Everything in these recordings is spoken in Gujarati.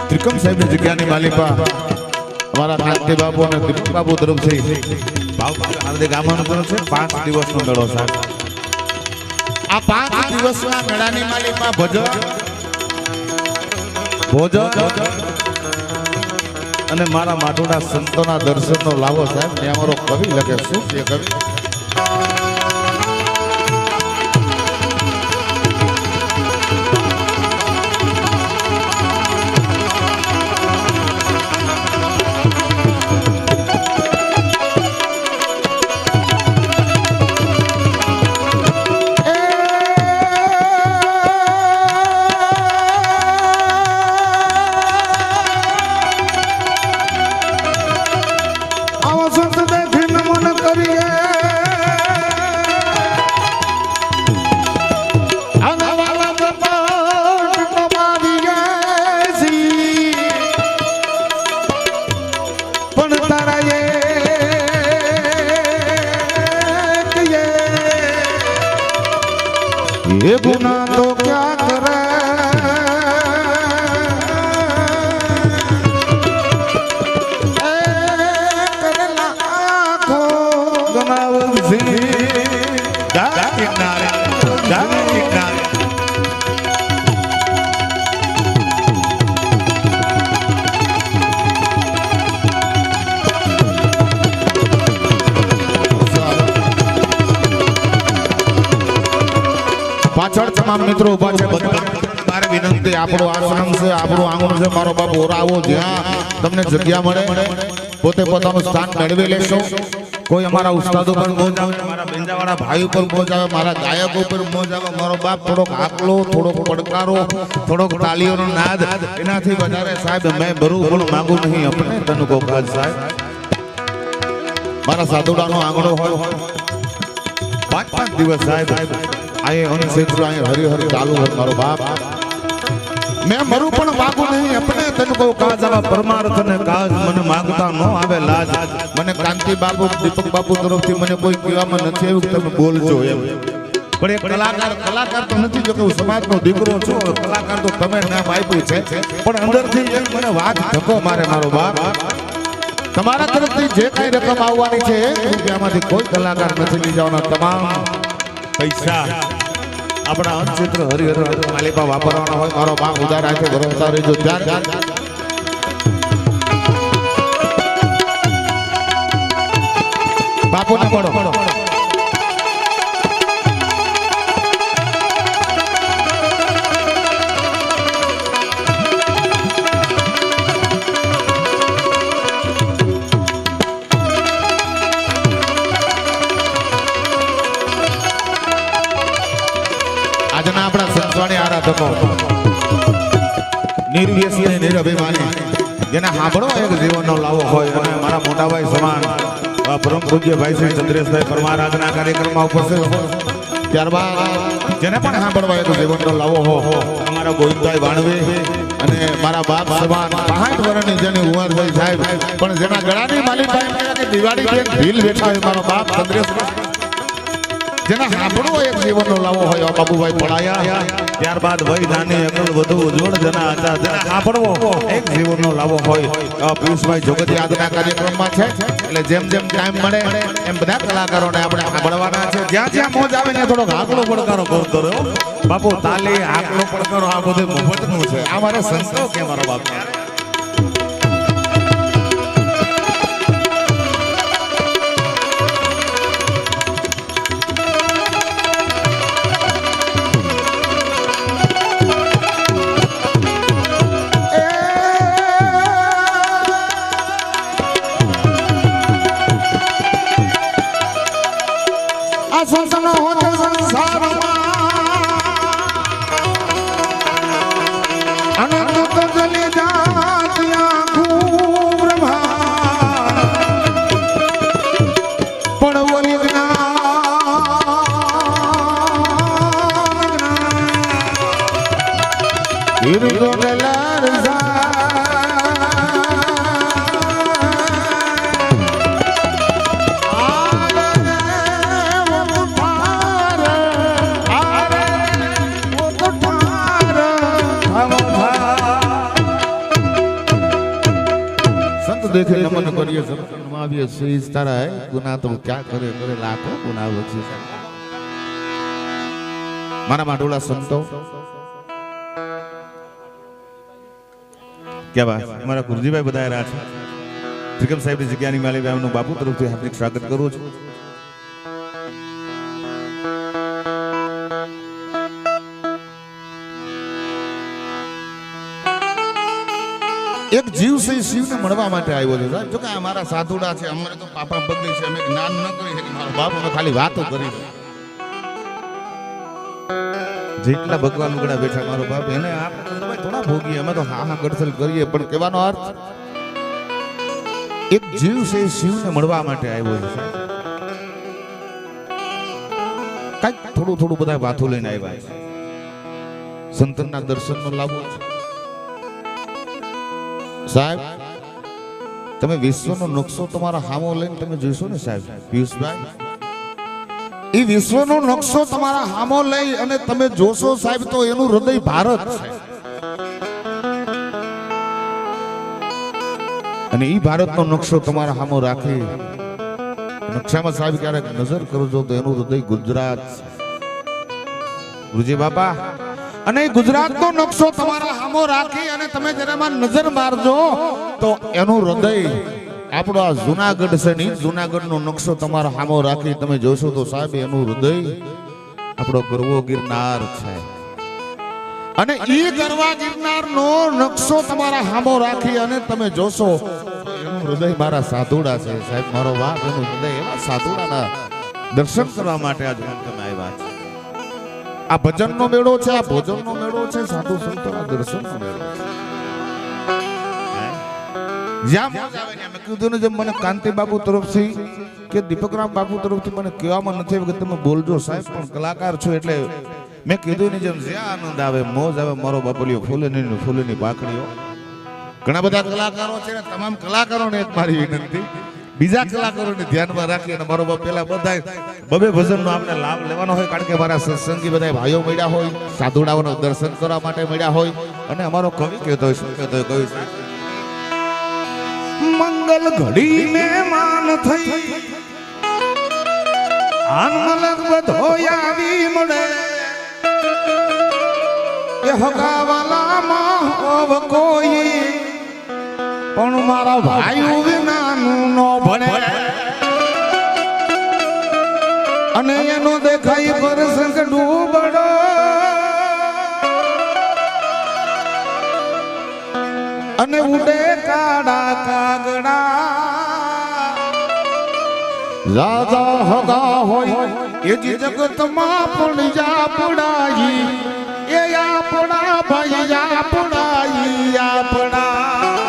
ત્રિકમ સાહેબ ની જગ્યાની માલિકા અમારા કાંતિ બાપુ અને દીપક બાપુ તરફથી હાર્દિક આમંત્રણ છે 5 દિવસનો મેળો સાહેબ. આ 5 દિવસના મેળાની માલિકા ભજન અને મારા માટુના સંતોના દર્શનનો લાવો સાહેબ. ને અમારો કવિ લખે શું છે કવિ? ये गुना तो क्या करे करना आँखों गनावसी गाना किनारे પાછળ તમામ મિત્રો ઉભા છે. મારે વિનંતી, આપણો આશ્રમ છે, આપણું આંગણું છે. મારો બાપ ઓરાવો જ્યાં તમને જગ્યા મળે પોતે પોતાનું સ્થાન મેળવી લેશો. કોઈ અમારા ઉસ્તાદો પર મોજ આવે, મારા બેંજાવાળા ભાઈ પર મોજ આવે, મારા ગાયકો પર મોજ આવે. મારો બાપ થોડોક આકલો, થોડોક પડકારો, થોડોક તાલીઓનો નાદ, એનાથી વધારે સાહેબ મેં બરું પણ માંગુ નહીં. આપણે તને કો કાજ સાહેબ મારા સાધુડાનો આંગણો હોય 5 દિવસ સાહેબ આયે ઓની ક્ષેત્ર આયે હરી હરી ચાલુ હોય. મારો બાપ મેં મરું પણ માગું નહીં. આપણે તને કહું કાજ આવા પરમાર્થ ને કાજ મને માગતા ન આવે લાજ. મને કાંતિ બાપુ દીપક બાપુ તરફથી મને કોઈ કહેવામાં નથી આવ્યું તમે બોલજો એમ. પણ એક કલાકાર તો નથી, જો કે હું સમાજનો દીકરો છું. કલાકાર તો તમે નામ આપ્યું છે, પણ અંદરથી એમ મને વાત ધક્કો મારે. મારો બાપ તમારા તરફથી જે કઈ રકમ આવવાની છે રૂપિયામાંથી કોઈ કલાકાર નથી લઈ જવાના. તમામ પૈસા આપણા અનક્ષેત્ર હરિહર માલિકા વાપરવાના હોય. મારો બાપ ઉદાર રાખે ભરોસા રહેજો. બાપુને મળો. આજના આપણા સંતવાણી આરાધકો નિર્વ્યસની નિરભિમાની જેને સાંભળો એક જીવનનો લાવો હોય, અને મારા મોટાભાઈ સમાન પરમ પૂજ્ય ભાઈ શ્રી ચંદ્રેશભાઈ પરમાર આજના કાર્યક્રમમાં ઉપસ્થિત. ત્યારબાદ જેને પણ સાંભળવા એક જીવનનો લાવો હોય અમારા ગોવિંદભાઈ વાણવે, અને મારા બાપ સમાન 65 વર્ષની જેની ઉંમર થઈ સાહેબ, પણ જેના ગળાની માલિકા દિવાળી ઢીલ બેઠા હોય મારો બાપ ચંદ્રેશભાઈ. જેના સાંભળવો એક જીવનનો લાવો હોય બાબુભાઈ પડાયા. ત્યારબાદ વય નાની અકલ વધુ ઉજ્જવળ જેના હતા, જેના સાંભળવો એક જીવનનો લાવો હોય પિયુષભાઈ જોગતી આજના કાર્યક્રમમાં છે. એટલે જેમ જેમ ટાઈમ મળે એમ બધા કલાકારોને આપણે સાંભળવાના છે. જ્યાં જ્યાં મોજ આવે ને થોડોક આકલો પડકારો કરતો રહ્યો બાપુ. તાલી આકલો પડકારો આ બધું મફતનું છે. આ મારે સંતો કે મારો બાપ સંતનો હોતે સંસારમાં અનંત જલી देखे नमन करिए सब नमाविए शीश तारा है गुना तो क्या करे करे लाखों गुना बख्शी मारा माडोला संतो क्या बात हमारा गुरुजी भाई बताया रहा है त्रिकम साहेब ની જગ્યાની માલી ભાઈનું બાપુ તરફથી હાર્દિક સ્વાગત કરું છું એક જીવ છે શિવને મળવા માટે આવ્યો છે સાહેબ જો કે અમારા સાધુડા છે અમારે તો પાપા બગડી છે અમે જ્ઞાન ન કરી કે મારો બાપ અમે ખાલી વાતો કરી જેટલા ભગવાન ઉગડા બેઠા મારો બાપ એને આપણે ભાઈ થોડા ભોગીએ અમે તો હા હા ગડસલ કરીએ પણ કહેવાનો અર્થ એક જીવ છે શિવને મળવા માટે આવ્યો છે કઈક થોડું થોડું બધા વાતો લઈને આવ્યા છે સંતના દર્શનનો લાભ છે સાહેબ તમે વિશ્વનો નકશો તમારા હામો લઈને તમે જોઈશો ને સાહેબ પિયુષભાઈ એ વિશ્વનો નકશો તમારા હામો લઈ અને તમે જોશો સાહેબ તો એનું હૃદય ભારત છે અને ઈ ભારતનો નકશો તમારા હામો રાખી નકશામાં સાહેબ ક્યારેક નજર કરજો તો એનું હૃદય ગુજરાત છે ગુરુજી બાપા અને ગુજરાતનો નકશો તમારા હામો રાખી અને તમે જરામાં નજર મારજો તો એનું હૃદય આપણો આ જૂનાગઢ છે ને જૂનાગઢનો નકશો તમારા હામો રાખી તમે જોશો તો સાહેબ એનું હૃદય આપણો ગરવો ગિરનાર છે અને ઈ ગરવા ગિરનારનો નકશો તમારા હામો રાખી અને તમે જોશો એનું હૃદય મારા સાધુડા છે સાહેબ મારો બાપ એનું હૃદય એવા સાધુડાના દર્શન કરવા માટે આજ તમે આવ્યા છે આ ભજનનો મેળો છે આ ભોજનનો મેળો છે સાધુ સંતોના દર્શનનો મેળો છે જ્યાં મોજ આવે ને મેં કીધું ને જેમ મને કાંતિ બાપુ તરફથી કે દીપકરામ બાપુ તરફથી મને કહેવામાં નથી કે તમે બોલજો સાહેબ પણ કલાકાર છો એટલે મેં કીધું ને જેમ જ્યાં આનંદ આવે મોજ આવે મારો બાપલિયો ફૂલેની પાકડીઓ ઘણા બધા કલાકારો છે ને તમામ કલાકારોને એક મારી વિનંતી બીજા કલાકારોને ધ્યાનમાં રાખી અને મારો બાપ પેલા બધા બબે ભજનનો આપણે લાભ લેવાનો હોય કારણ કે મારા સત્સંગી બધા ભાઈઓ મળ્યા હોય સાધુડાઓના દર્શન કરવા માટે મળ્યા હોય અને અમારો કવિ કહેતો હોય શું કહેતો હોય કવિ મંગલ ઘડી મહેમાન થઈ આનમલક બધો આવી મળે એ હગાવાલામાં હોવ કોઈ પણ મારા ભાઈઓ વિનાનું નો ભણે અને એનો દેખાય પરસંગ ડૂબડો અને ઉડે કાડા કાગડા રાજા હગા હોય એ જ જગતમાં પણ આપડાઈ એ આપડા ભાઈ આપડાઈ આપડા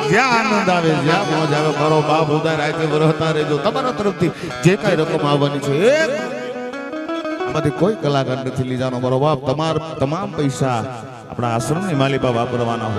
જ્યાં આનંદ આવે જ્યાં મોજ આવે મારો બાપ ઉદય રાતે વરહતા રહેજો તમારા તરફથી જે કઈ રકમ આવવાની છે આમાંથી કોઈ કલાકાર નથી લીધાનો મારો બાપ તમામ પૈસા આપણા આશ્રમની માલિકા વાપરવાના હોય